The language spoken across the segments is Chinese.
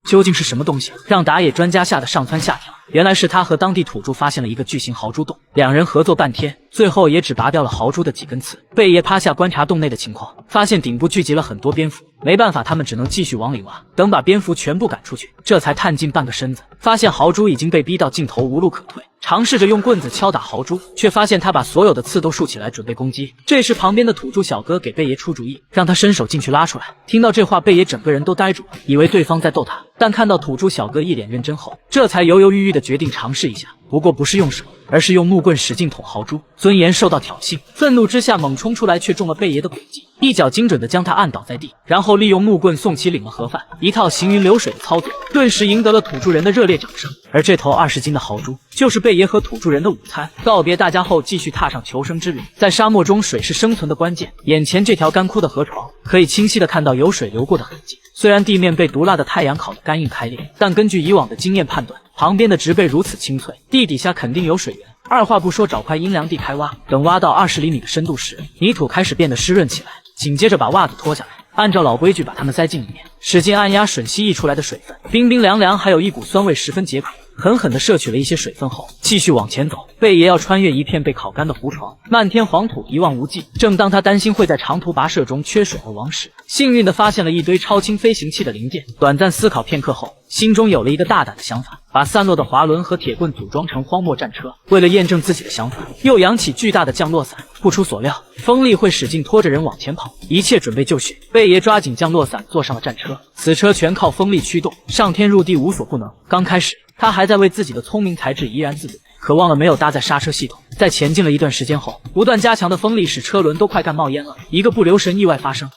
究竟是什么东西，让打野专家吓得上蹿下跳？原来是他和当地土著发现了一个巨型豪猪洞，两人合作半天，最后也只拔掉了豪猪的几根刺。贝爷趴下观察洞内的情况，发现顶部聚集了很多蝙蝠，没办法，他们只能继续往里挖，等把蝙蝠全部赶出去，这才探进半个身子，发现豪猪已经被逼到尽头，无路可退。尝试着用棍子敲打豪猪，却发现他把所有的刺都竖起来准备攻击。这时旁边的土著小哥给贝爷出主意，让他伸手进去拉出来。听到这话，贝爷整个人都呆住了，以为对方在逗他，但看到土著小哥一脸认真后，这才犹犹豫豫的决定尝试一下。不过不是用手，而是用木棍使劲捅豪猪，尊严受到挑衅，愤怒之下猛冲出来，却中了贝爷的诡计，一脚精准的将他按倒在地，然后利用木棍送其领了盒饭，一套行云流水的操作，顿时赢得了土著人的热烈掌声。而这头20斤的豪猪，就是贝爷和土著人的午餐。告别大家后，继续踏上求生之旅。在沙漠中，水是生存的关键。眼前这条干枯的河床，可以清晰的看到有水流过的痕迹。虽然地面被毒辣的太阳烤得干硬开裂，但根据以往的经验判断，旁边的植被如此清脆，地底下肯定有水源。二话不说，找块阴凉地开挖。等挖到20厘米的深度时，泥土开始变得湿润起来。紧接着把袜子脱下来，按照老规矩把它们塞进里面，使劲按压吮吸溢出来的水分，冰冰凉凉，还有一股酸味，十分解渴。狠狠地摄取了一些水分后，继续往前走。贝爷要穿越一片被烤干的湖床，漫天黄土一望无际。正当他担心会在长途跋涉中缺水而亡时，幸运地发现了一堆超轻飞行器的零件。短暂思考片刻后，心中有了一个大胆的想法，把散落的滑轮和铁棍组装成荒漠战车。为了验证自己的想法，又扬起巨大的降落伞。不出所料，风力会使劲拖着人往前跑。一切准备就绪，贝爷抓紧降落伞，坐上了战车。此车全靠风力驱动，上天入地无所不能。刚开始，他还在为自己的聪明才智怡然自得，可忘了没有搭载刹车系统。在前进了一段时间后，不断加强的风力使车轮都快干冒烟了。一个不留神，意外发生。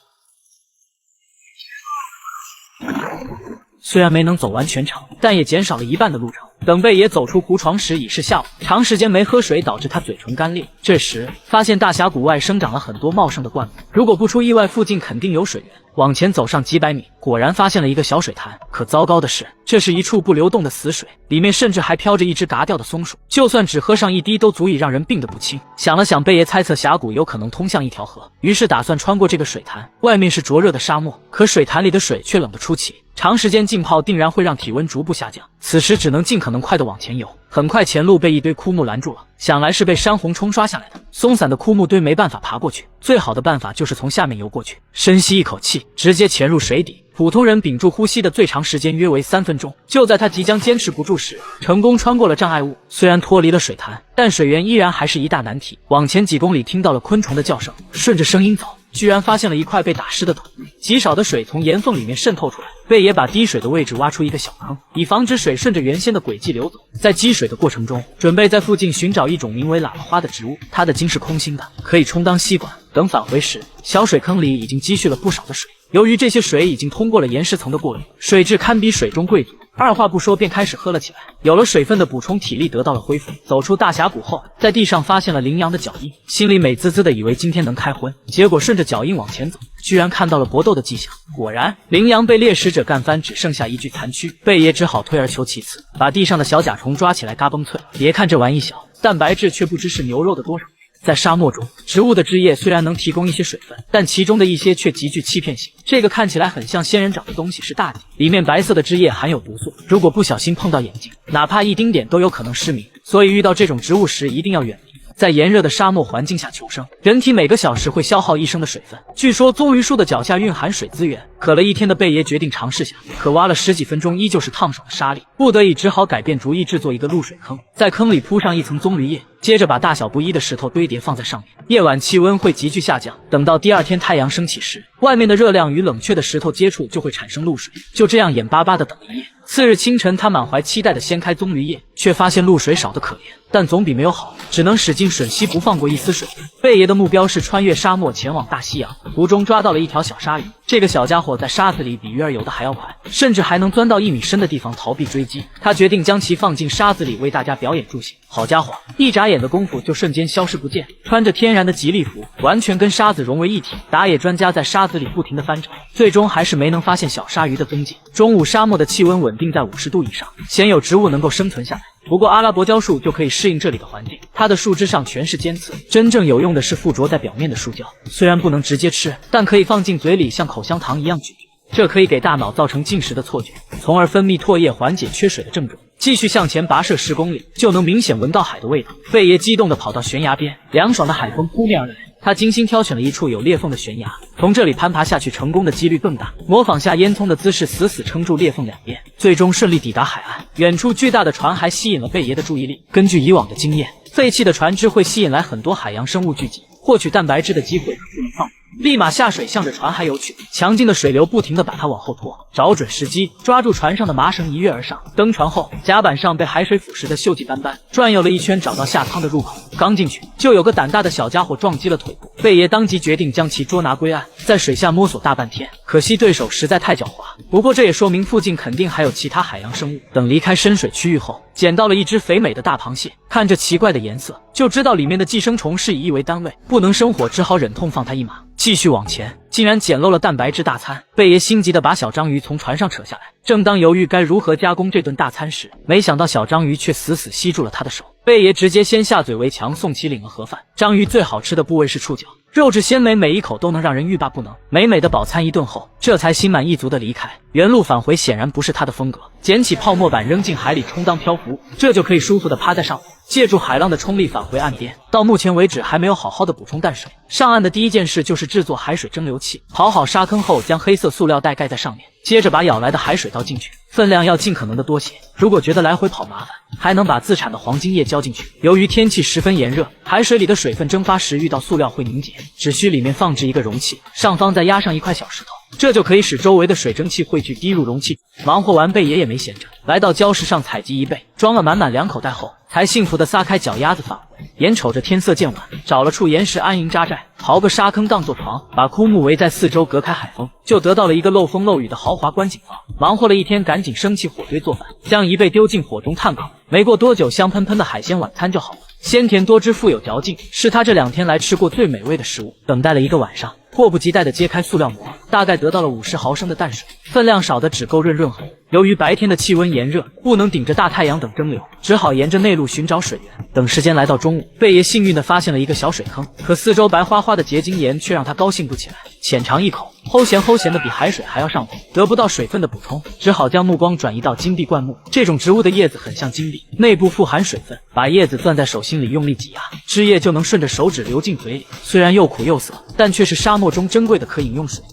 虽然没能走完全程，但也减少了一半的路程。等贝爷走出湖床时已是下午，长时间没喝水导致他嘴唇干裂。这时发现大峡谷外生长了很多茂盛的灌木，如果不出意外，附近肯定有水源。往前走上几百米，果然发现了一个小水潭。可糟糕的是，这是一处不流动的死水，里面甚至还飘着一只嘎掉的松鼠，就算只喝上一滴都足以让人病得不轻。想了想，贝爷猜测峡谷有可能通向一条河，于是打算穿过这个水潭。外面是灼热的沙漠，可水潭里的水却冷得出奇，长时间浸泡定然会让体温逐步下降。此时只能尽可能快地往前游。很快前路被一堆枯木拦住了，想来是被山洪冲刷下来的。松散的枯木堆没办法爬过去，最好的办法就是从下面游过去。深吸一口气，直接潜入水底。普通人屏住呼吸的最长时间约为3分钟。就在他即将坚持不住时，成功穿过了障碍物。虽然脱离了水潭，但水源依然还是一大难题。往前几公里，听到了昆虫的叫声，顺着声音走，居然发现了一块被打湿的土，极少的水从岩缝里面渗透出来。贝爷把滴水的位置挖出一个小坑，以防止水顺着原先的轨迹流走。在积水的过程中，准备在附近寻找一种名为喇叭花的植物，它的茎是空心的，可以充当吸管。等返回时，小水坑里已经积蓄了不少的水。由于这些水已经通过了岩石层的过滤，水质堪比水中贵族。二话不说便开始喝了起来。有了水分的补充，体力得到了恢复。走出大峡谷后，在地上发现了羚羊的脚印，心里美滋滋的，以为今天能开荤。结果顺着脚印往前走，居然看到了搏斗的迹象。果然，羚羊被猎食者干翻，只剩下一具残躯。贝爷只好退而求其次，把地上的小甲虫抓起来嘎嘣脆。别看这玩意小，蛋白质却不知是牛肉的多少倍。在沙漠中，植物的汁液虽然能提供一些水分，但其中的一些却极具欺骗性。这个看起来很像仙人掌的东西是大戟，里面白色的汁液含有毒素，如果不小心碰到眼睛，哪怕一丁点都有可能失明。所以遇到这种植物时一定要远离。在炎热的沙漠环境下求生，人体每个小时会消耗1升的水分。据说棕榈树的脚下蕴含水资源，渴了一天的贝爷决定尝试下，可挖了10几分钟依旧是烫手的沙粒，不得已只好改变主意，制作一个露水坑，在坑里铺上一层棕榈叶，接着把大小不一的石头堆叠放在上面。夜晚气温会急剧下降，等到第二天太阳升起时，外面的热量与冷却的石头接触就会产生露水。就这样眼巴巴的等一夜。次日清晨，他满怀期待的掀开棕榈叶，却发现露水少得可怜，但总比没有好，只能使劲吮吸，不放过一丝水分。贝爷的目标是穿越沙漠前往大西洋，途中抓到了一条小鲨鱼。这个小家伙在沙子里比鱼儿游的还要快，甚至还能钻到1米深的地方逃避追击。他决定将其放进沙子里，为大家表演助兴。好家伙，一眨眼的功夫就瞬间消失不见，穿着天然的吉利服，完全跟沙子融为一体。打野专家在沙子里不停地翻找，最终还是没能发现小鲨鱼的踪迹。中午沙漠的气温稳定在50度以上，鲜有植物能够生存下来。不过阿拉伯胶树就可以适应这里的环境，它的树枝上全是尖刺，真正有用的是附着在表面的树胶。虽然不能直接吃，但可以放进嘴里像口香糖一样咀嚼。这可以给大脑造成进食的错觉，从而分泌唾液缓解缺水的症状。继续向前跋涉10公里，就能明显闻到海的味道。贝爷激动地跑到悬崖边，凉爽的海风扑面而来。他精心挑选了一处有裂缝的悬崖，从这里攀爬下去成功的几率更大。模仿下烟囱的姿势，死死撑住裂缝两边，最终顺利抵达海岸。远处巨大的船还吸引了贝爷的注意力。根据以往的经验，废弃的船只会吸引来很多海洋生物聚集，获取蛋白质的机会不能放过。立马下水，向着船海游去。强劲的水流不停地把它往后拖，找准时机，抓住船上的麻绳一跃而上。登船后，甲板上被海水腐蚀得锈迹斑斑，转悠了一圈，找到下舱的入口。刚进去，就有个胆大的小家伙撞击了腿部。贝爷当即决定将其捉拿归案。在水下摸索大半天，可惜对手实在太狡猾。不过这也说明附近肯定还有其他海洋生物。等离开深水区域后，捡到了一只肥美的大螃蟹，看着奇怪的颜色，就知道里面的寄生虫是以亿为单位，不能生火，只好忍痛放它一马。继续往前，竟然捡漏了蛋白质大餐。贝爷心急地把小章鱼从船上扯下来，正当犹豫该如何加工这顿大餐时，没想到小章鱼却死死吸住了他的手。贝爷直接先下嘴为强，送其领了盒饭。章鱼最好吃的部位是触角，肉质鲜美，每一口都能让人欲罢不能。美美的饱餐一顿后，这才心满意足地离开。原路返回显然不是他的风格，捡起泡沫板扔进海里充当漂浮，这就可以舒服地趴在上面，借助海浪的冲力返回岸边。到目前为止还没有好好的补充淡水。上岸的第一件事就是制作海水蒸馏器，刨好沙坑后，将黑色塑料袋盖在上面，接着把舀来的海水倒进去，分量要尽可能的多些。如果觉得来回跑麻烦，还能把自产的黄金叶浇进去。由于天气十分炎热，海水里的水分蒸发时遇到塑料会凝结，只需里面放置一个容器，上方再压上一块小石头，这就可以使周围的水蒸气汇聚滴入容器。忙活完，贝爷也没闲着，来到礁石上采集一贝，装了满满2口袋后，才幸福地撒开脚丫子返回。眼瞅着天色渐晚，找了处岩石安营扎寨，刨个沙坑当做床，把枯木围在四周隔开海风，就得到了一个漏风漏雨的豪华观景房。忙活了一天，赶紧升起火堆做饭，将一贝丢进火中炭烤。没过多久，香喷喷的海鲜晚餐就好了，鲜甜多汁，富有嚼劲，是他这2天来吃过最美味的食物。等待了一个晚上，迫不及待地揭开塑料膜，大概得到了50毫升的淡水，分量少的只够润喉。由于白天的气温炎热，不能顶着大太阳等蒸馏，只好沿着内陆寻找水源。等时间来到中午，贝爷幸运地发现了一个小水坑，可四周白花花的结晶岩却让他高兴不起来。浅尝一口，齁咸的比海水还要上头，得不到水分的补充，只好将目光转移到金碧灌木。这种植物的叶子很像金币，内部富含水分，把叶子攥在手心里用力挤压，汁液就能顺着手指流进嘴里。虽然又苦又涩，但却是沙漠中珍贵的可饮用水。